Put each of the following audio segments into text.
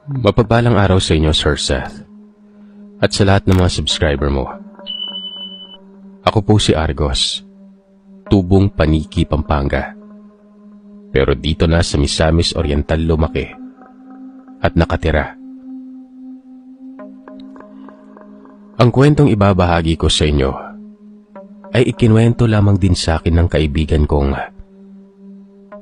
Mapagpalang araw sa inyo, Sir Seth, at sa lahat ng mga subscriber mo. Ako po si Argos, tubong Paniki, Pampanga. Pero dito na sa Misamis Oriental lumaki at nakatira. Ang kwentong ibabahagi ko sa inyo ay ikinuwento lamang din sa akin ng kaibigan kong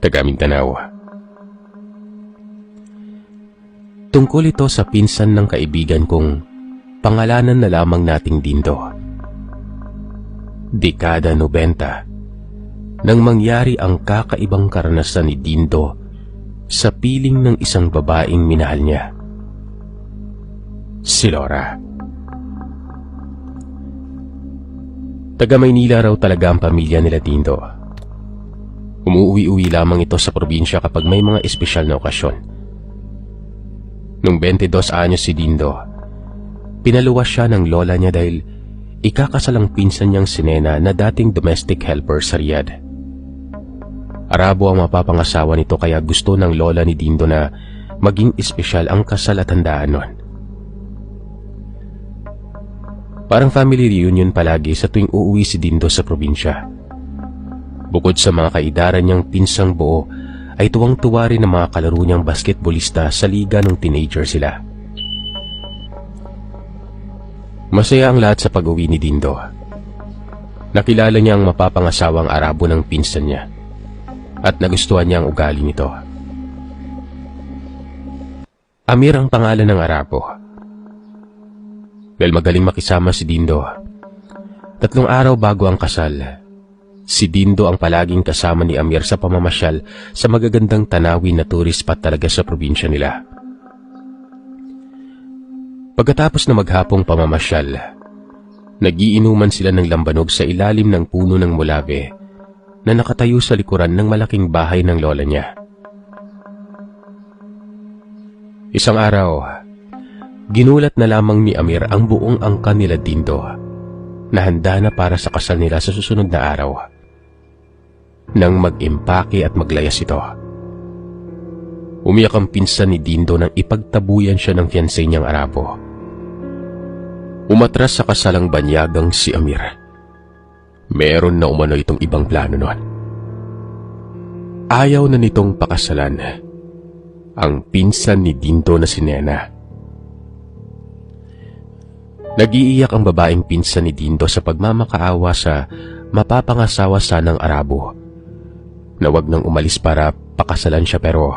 taga Mindanao. Tungkol ito sa pinsan ng kaibigan kong pangalanan na lamang nating Dindo. Dekada 90 nang mangyari ang kakaibang karanasan ni Dindo sa piling ng isang babaeng minahal niya, si Laura. Taga Maynila raw talaga ang pamilya nila Dindo. Umuwi-uwi lamang ito sa probinsya kapag may mga espesyal na okasyon. Nung 22 anyos si Dindo, pinaluwas siya ng lola niya dahil ikakasalang pinsan niyang si Nena na dating domestic helper sa Riyadh. Arabo ang mapapangasawa nito kaya gusto ng lola ni Dindo na maging espesyal ang kasal at handaan nun. Parang family reunion palagi sa tuwing uuwi si Dindo sa probinsya. Bukod sa mga kaidaran niyang pinsang buo, ay tuwang-tuwa rin ng mga kalaro niyang basketballista sa liga nung teenager sila. Masaya ang lahat sa pag-uwi ni Dindo. Nakilala niya ang mapapangasawang Arabo ng pinsan niya at nagustuhan niya ang ugali nito. Amir ang pangalan ng Arabo. Dahil magaling makisama si Dindo, 3 araw bago ang kasal, si Dindo ang palaging kasama ni Amir sa pamamasyal sa magagandang tanawin na tourist spot talaga sa probinsya nila. Pagkatapos na maghapong pamamasyal, nagiinuman sila ng lambanog sa ilalim ng puno ng mulave na nakatayo sa likuran ng malaking bahay ng lola niya. Isang araw, ginulat na lamang ni Amir ang buong angkan nila Dindo na handa na para sa kasal nila sa susunod na araw. Nang mag-impake at maglayas ito, umiyak ang pinsan ni Dindo nang ipagtabuyan siya ng fiancé niyang Arabo. Umatras sa kasalang banyagang si Amir. Meron na umano itong ibang plano nun. Ayaw na nitong pakasalan ang pinsan ni Dindo na si Nena. Nag-iiyak ang babaeng pinsan ni Dindo sa pagmamakaawa sa mapapangasawa sanang Arabo na wag nang umalis para pakasalan siya, pero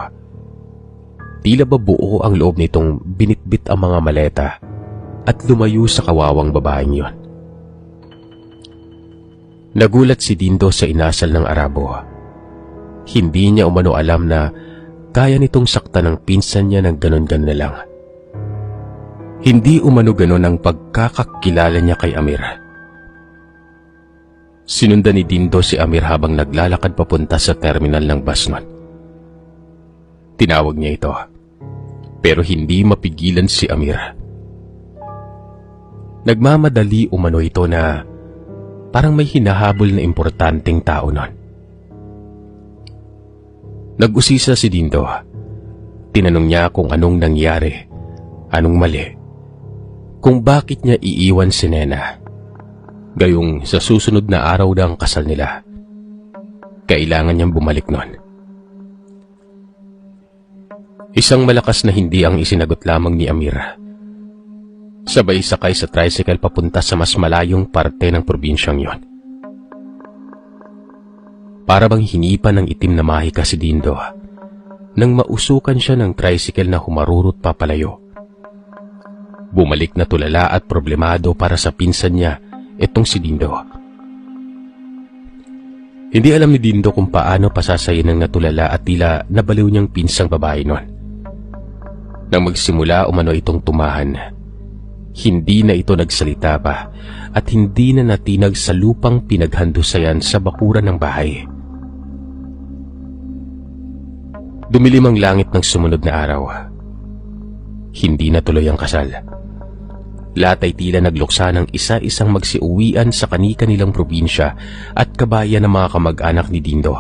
tila ba buo ang loob nitong binitbit ang mga maleta at lumayo sa kawawang babaeng yon. Nagulat si Dindo sa inasal ng Arabo. Hindi niya umano alam na kaya nitong saktan ng pinsan niya ng ganon-ganon na lang. Hindi umano ganon ang pagkakakilala niya kay Amir. Sinundan ni Dindo si Amir habang naglalakad papunta sa terminal ng bus nun. Tinawag niya ito, pero hindi mapigilan si Amir. Nagmamadali umano ito na parang may hinahabol na importanteng tao nun. Nag-usisa si Dindo. Tinanong niya kung anong nangyari, anong mali, kung bakit niya iiwan si Nena. Gayong sa susunod na araw na ang kasal nila, kailangan niyang bumalik nun. Isang malakas na hindi ang isinagot lamang ni Amir. Sabay sakay sa tricycle papunta sa mas malayong parte ng probinsyang yon. Para bang hinipan ng itim na mahika si Dindo nang mausukan siya ng tricycle na humarurot papalayo. Bumalik na tulala at problemado para sa pinsan niya itong si Dindo. Hindi alam ni Dindo kung paano pasasayin ng natulala at tila nabaliw niyang pinsang babae nun. Nang magsimula umano itong tumahan, hindi na ito nagsalita pa at hindi na natinag sa lupang pinaghandusayan sa bakuran ng bahay. Dumilim ang langit ng sumunod na araw. Hindi na tuloy ang kasal. Lahat ay tila nagluksa ng isa-isang magsiuwian sa kani-kanilang probinsya at kabayan ng mga kamag-anak ni Dindo.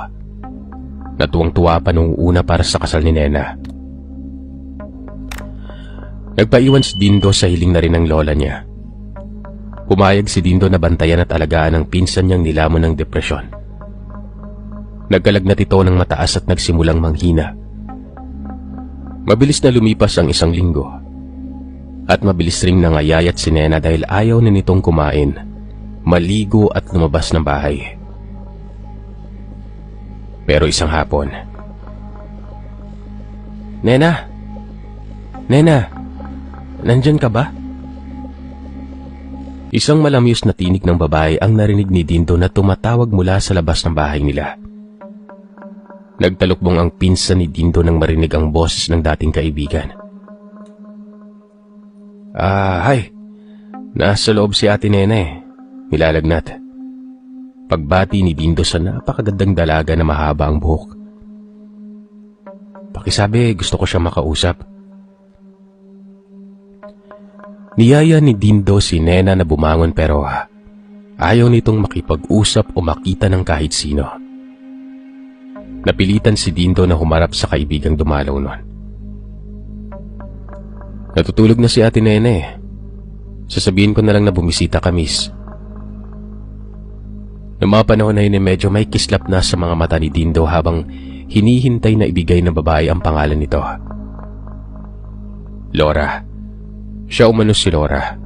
Natuwang-tuwa pa noong una para sa kasal ni Nena. Nagpaiwan si Dindo sa hiling na rin ng lola niya. Pumayag si Dindo na bantayan at alagaan ang pinsan niyang nilamon ng depresyon. Nagkalagnat ito ng mataas at nagsimulang manghina. Mabilis na lumipas ang 1 linggo. At mabilis ring nangayayat si Nena dahil ayaw na nitong kumain, maligo at lumabas ng bahay. Pero isang hapon, Nena! Nena! Nandyan ka ba? Isang malamyos na tinig ng babae ang narinig ni Dindo na tumatawag mula sa labas ng bahay nila. Nagtalukbong ang pinsan ni Dindo nang marinig ang boses ng dating kaibigan. Hay! Nasa loob si Ate Nena eh. Nilalagnat. Pagbati ni Dindo sa napakagandang dalaga na mahaba ang buhok. Pakisabi, gusto ko siya makausap. Niyaya ni Dindo si Nena na bumangon pero ayaw nitong makipag-usap o makita ng kahit sino. Napilitan si Dindo na humarap sa kaibigang dumalaw nun. Natutulog na si Ate Nena eh. Sasabihin ko na lang na bumisita ka, miss. Noong mga panahon na yun medyo may kislap na sa mga mata ni Dindo habang hinihintay na ibigay ng babae ang pangalan nito. Laura. Siya umano si Laura.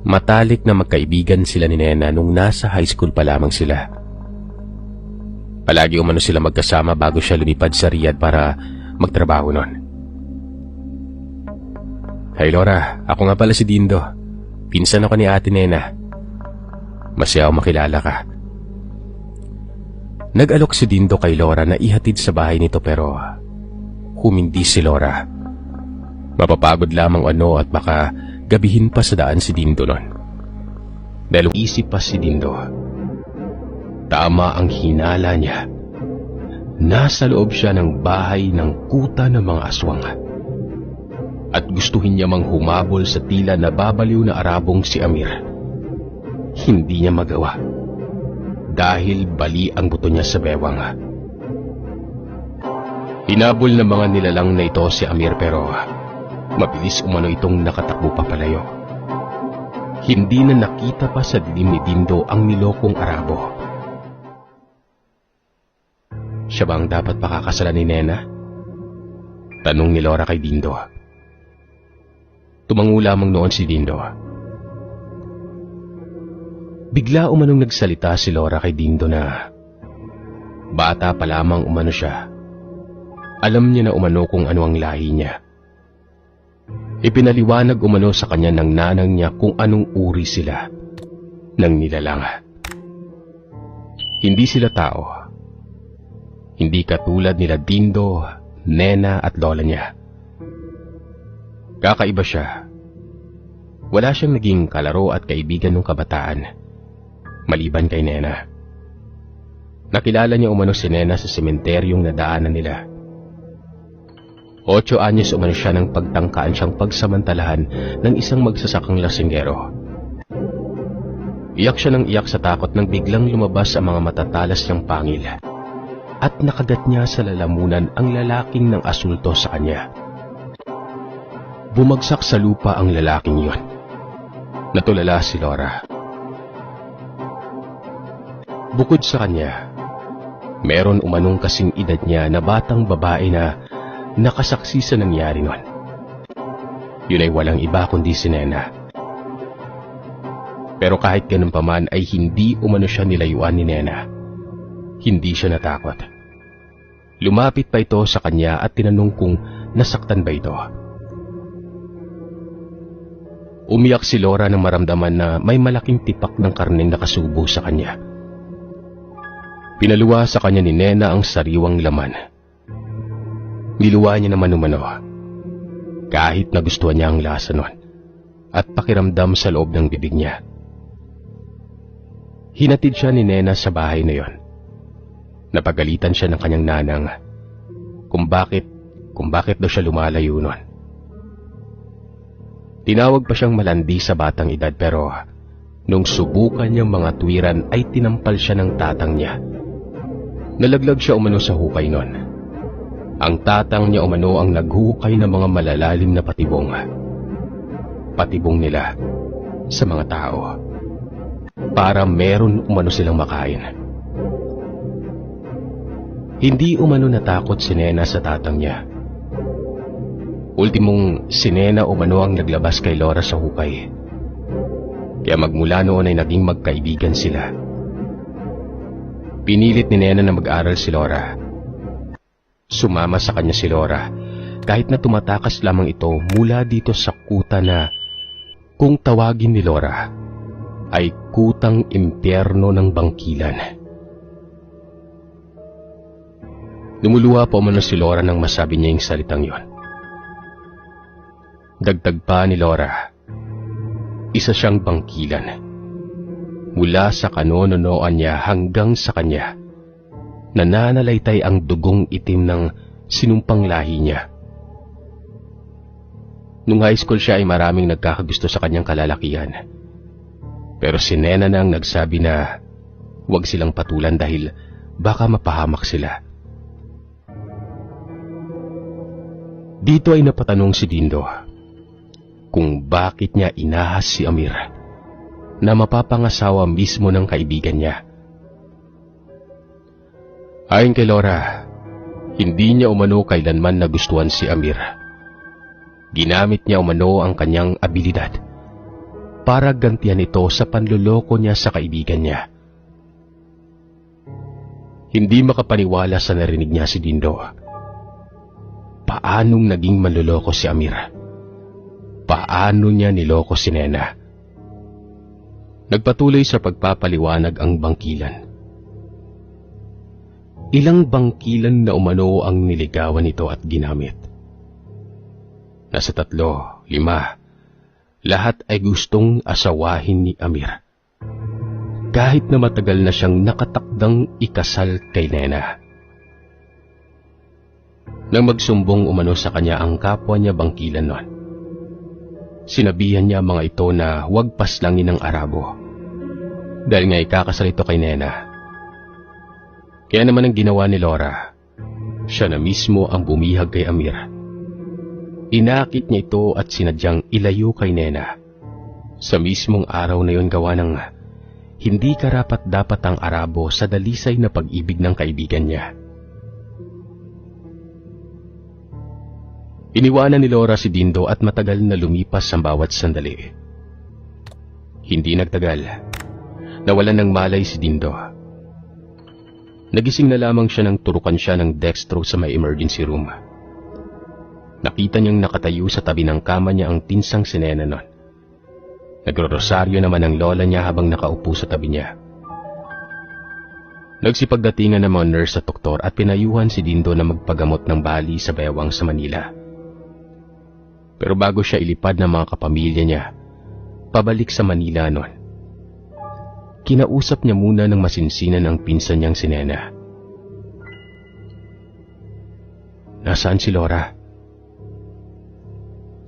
Matalik na magkaibigan sila ni Nena nung nasa high school pa lamang sila. Palagi umano sila magkasama bago siya lumipad sa Riyadh para magtrabaho nun. Hi Laura, ako nga pala si Dindo. Pinsan ako ni Ate Nena. Masaya ako makilala ka. Nag-alok si Dindo kay Laura na ihatid sa bahay nito pero humindi si Laura. Mapapagod lamang at baka gabihin pa sa daan si Dindo nun. Dahil isip pa si Dindo. Tama ang hinala niya. Nasa loob siya ng bahay ng kuta ng mga aswang. At gustuhin niya mang humabol sa tila nababaliw na Arabong si Amir. Hindi niya magawa. Dahil bali ang buto niya sa bewang. Hinabol ng mga nilalang na ito si Amir pero mabilis umano itong nakatakbo papalayo. Hindi na nakita pa sa dilim ni Dindo ang nilokong Arabo. Siya ba ang dapat pakakasalan ni Nena? Tanong ni Laura kay Dindo. Tumango lamang noon si Dindo. Bigla umanong nagsalita si Laura kay Dindo na bata pa lamang umano siya. Alam niya na umano kung ano ang lahi niya. Ipinaliwanag umano sa kanya ng nanang niya kung anong uri sila ng nilalang. Hindi sila tao. Hindi katulad nila Dindo, Nena at lola niya. Kakaiba siya. Wala siyang naging kalaro at kaibigan nung kabataan, maliban kay Nena. Nakilala niya umano si Nena sa sementeryong nadaanan nila. 8 anyos umano siya nang pagtangkaan siyang pagsamantalahan ng isang magsasakang lasinggero. Iyak siya ng iyak sa takot nang biglang lumabas ang mga matatalas niyang pangil at nakagat niya sa lalamunan ang lalaking nang asulto sa kanya. Bumagsak sa lupa ang lalaking yon. Natulala si Laura. Bukod sa kanya, meron umanong kasing edad niya na batang babae na nakasaksi sa nangyari nun. Yun ay walang iba kundi si Nena. Pero kahit ganun pa man ay hindi umano siya nilayuan ni Nena. Hindi siya natakot. Lumapit pa ito sa kanya at tinanong kung nasaktan ba ito. Umiyak si Laura nang maramdaman na may malaking tipak ng karneng nakasubo sa kanya. Pinaluwa sa kanya ni Nena ang sariwang laman. Niluwa niya naman umano, kahit nagustuhan niya ang lasa nun at pakiramdam sa loob ng bibig niya. Hinatid siya ni Nena sa bahay na yon. Napagalitan siya ng kanyang nanang kung bakit daw siya lumalayo nun. Tinawag pa siyang malandi sa batang edad pero nung subukan niyang mga tuwiran ay tinampal siya ng tatang niya. Nalaglag siya umano sa hukay nun. Ang tatang niya umano ang naghukay ng mga malalalim na patibong. patibong nila sa mga tao para meron umano silang makain. Hindi umano natakot si Nena sa tatang niya. Ultimong si Nena umano ang naglabas kay Laura sa hukay. Kaya magmula noon ay naging magkaibigan sila. Pinilit ni Nena na mag-aral si Laura. Sumama sa kanya si Laura kahit na tumatakas lamang ito mula dito sa kuta na kung tawagin ni Laura ay kutang impyerno ng bangkilan. Lumuluha pa umano si Laura nang masabi niya yung salitang yon. Dagdag pa ni Laura, isa siyang bangkilan. Mula sa kanononoan niya hanggang sa kanya, nananalaytay ang dugong itim ng sinumpang lahi niya. Nung high school siya ay maraming nagkakagusto sa kanyang kalalakihan. Pero si Nena na ang nagsabi na huwag silang patulan dahil baka mapahamak sila. Dito ay napatanong si Dindo kung bakit niya inahas si Amir na mapapangasawa mismo ng kaibigan niya. Ayon kay Laura, hindi niya umano kailanman nagustuhan si Amir. Ginamit niya umano ang kanyang abilidad para gantihan ito sa panloloko niya sa kaibigan niya. Hindi makapaniwala sa narinig niya si Dindo. Paanong naging manloloko si Amir? Paano niya niloko si Nena? Nagpatuloy sa pagpapaliwanag ang bangkilan. Ilang bangkilan na umano ang niligawan nito at ginamit. Nasa 3, 5, lahat ay gustong asawahin ni Amir. Kahit na matagal na siyang nakatakdang ikasal kay Nena. Nang magsumbong umano sa kanya ang kapwa niya bangkilan noon, sinabihan niya mga ito na huwag paslangin ng Arabo dahil nga ikakasal ito kay Nena. Kaya naman ang ginawa ni Laura, siya na mismo ang bumihag kay Amir. Inakit niya ito at sinadyang ilayo kay Nena. Sa mismong araw na yon gawa ng hindi karapat-dapat ang Arabo sa dalisay na pag-ibig ng kaibigan niya. Iniwanan ni Laura si Dindo at matagal na lumipas ang bawat sandali. Hindi nagtagal, nawalan ng malay si Dindo. Nagising na lamang siya nang turukan siya ng dextro sa may emergency room. Nakita niyang nakatayo sa tabi ng kama niya ang pinsang si Nena nun. Nagro-rosaryo naman ang lola niya habang nakaupo sa tabi niya. Nagsipagdatingan ng mga nurse at doktor at pinayuhan si Dindo na magpagamot ng bali sa bewang sa Manila. Pero bago siya ilipad ng mga kapamilya niya, pabalik sa Manila noon, kinausap niya muna ng masinsinan ang pinsan niyang si Nena. Nasaan si Laura?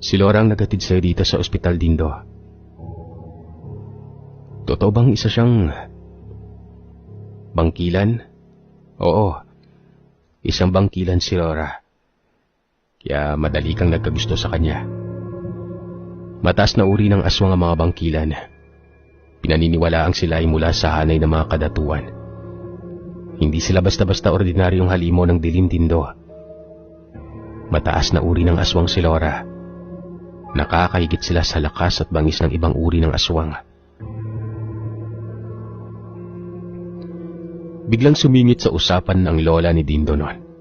Si Laura ang nagatid sa'yo dito sa ospital, Dindo. Totoo bang isa siyang bangkilan? Oo, isang bangkilan si Laura. Kaya madali kang nagkagusto sa kanya. Mataas na uri ng aswang ang mga bangkilan. Pinaniniwalaang sila ay mula sa hanay ng mga kadatuan. Hindi sila basta-basta ordinaryong halimo ng dilim, Dindo. Mataas na uri ng aswang si Laura. Nakakahigit sila sa lakas at bangis ng ibang uri ng aswang. Biglang sumingit sa usapan ang lola ni Dindo noon.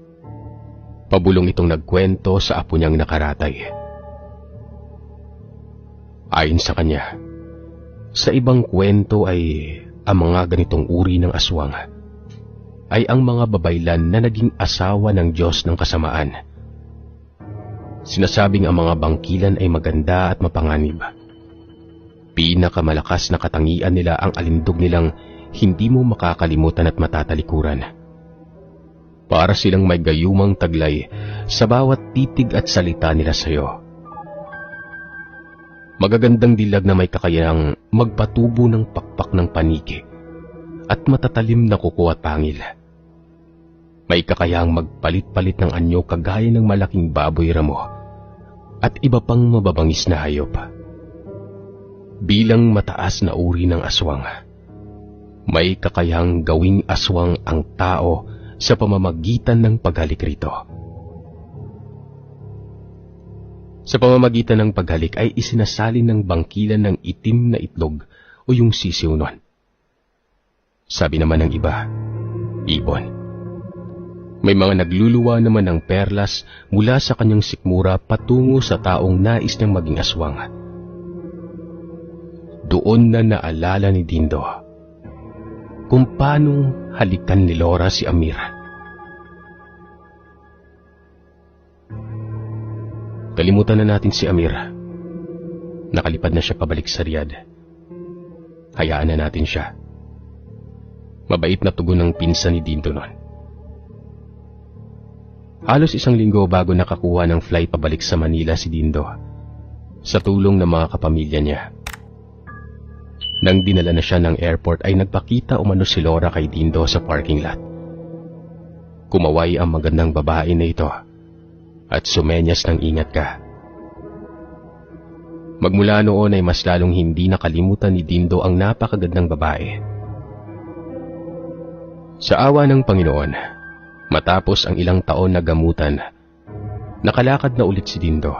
Pabulong itong nagkwento sa apo niyang nakaratay. Ayon sa kanya, sa ibang kwento ay ang mga ganitong uri ng aswang ay ang mga babaylan na naging asawa ng Diyos ng kasamaan. Sinasabing ang mga bangkilan ay maganda at mapanganib. Pinakamalakas na katangian nila ang alindog nilang hindi mo makakalimutan at matatalikuran. Para silang may gayumang taglay sa bawat titig at salita nila sa iyo. Magagandang dilag na may kakayahang magpatubo ng pakpak ng paniki at matatalim na kuko at pangil. May kakayahang magpalit-palit ng anyo kagaya ng malaking baboy ramo at iba pang mababangis na hayop. Bilang mataas na uri ng aswang, may kakayahang gawing aswang ang tao sa pamamagitan ng paghalik rito. Sa pamamagitan ng paghalik ay isinasalin ng bangkilan ng itim na itlog o yung sisiw nun. Sabi naman ng iba, ibon. May mga nagluluwa naman ng perlas mula sa kanyang sikmura patungo sa taong nais niyang maging aswang. Doon na naalala ni Dindo kung paano halikan ni Laura si Amir. Kalimutan na natin si Amir. Nakalipad na siya pabalik sa Riyadh. Hayaan na natin siya. Mabait na tugon ng pinsan ni Dindo noon. Halos 1 linggo bago nakakuha ng flight pabalik sa Manila si Dindo, sa tulong ng mga kapamilya niya. Nang dinala na siya ng airport ay nagpakita umano si Laura kay Dindo sa parking lot. Kumaway ang magandang babae na ito at sumenyas ng ingat ka. Magmula noon ay mas lalong hindi nakalimutan ni Dindo ang napakagandang babae. Sa awa ng Panginoon, matapos ang ilang taon na gamutan, nakalakad na ulit si Dindo.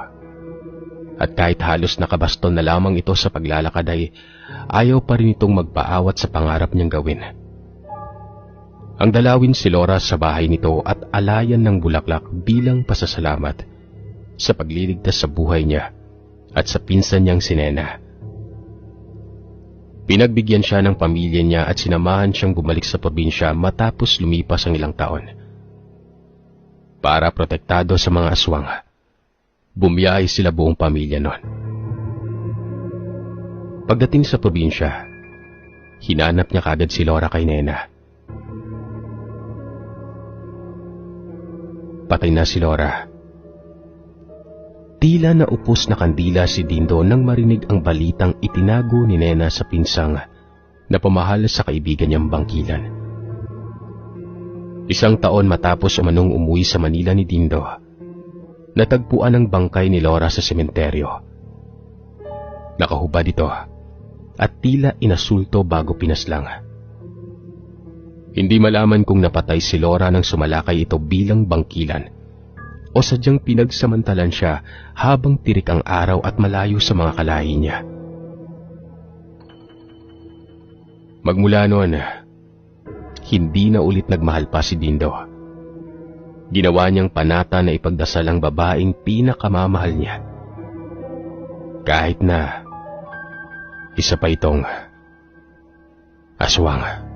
At kahit halos nakabaston na lamang ito sa paglalakad ay ayaw pa rin itong magpaawat sa pangarap niyang gawin. Ang dalawin si Laura sa bahay nito at alayan ng bulaklak bilang pasasalamat sa pagliligtas sa buhay niya at sa pinsan niyang si Nena. Pinagbigyan siya ng pamilya niya at sinamahan siyang bumalik sa probinsya matapos lumipas ang ilang taon. Para protektado sa mga aswang, bumiyahe sila buong pamilya noon. Pagdating sa probinsya, hinanap niya kagad si Laura kay Nena. Patay na si Laura. Tila naupos na kandila si Dindo nang marinig ang balitang itinago ni Nena sa pinsang na pamahal sa kaibigan niyang bangkilan. 1 taon matapos umanong umuwi sa Manila ni Dindo, natagpuan ang bangkay ni Laura sa sementeryo. Nakahubad ito at tila inasulto bago pinaslang. Hindi malaman kung napatay si Laura nang sumalakay ito bilang bangkilan o sadyang pinagsamantalan siya habang tirik ang araw at malayo sa mga kalahi niya. Magmula noon, hindi na ulit nagmahal pa si Dindo. Ginawa niyang panata na ipagdasal ang babaeng pinakamamahal niya. Kahit na isa pa itong aswang.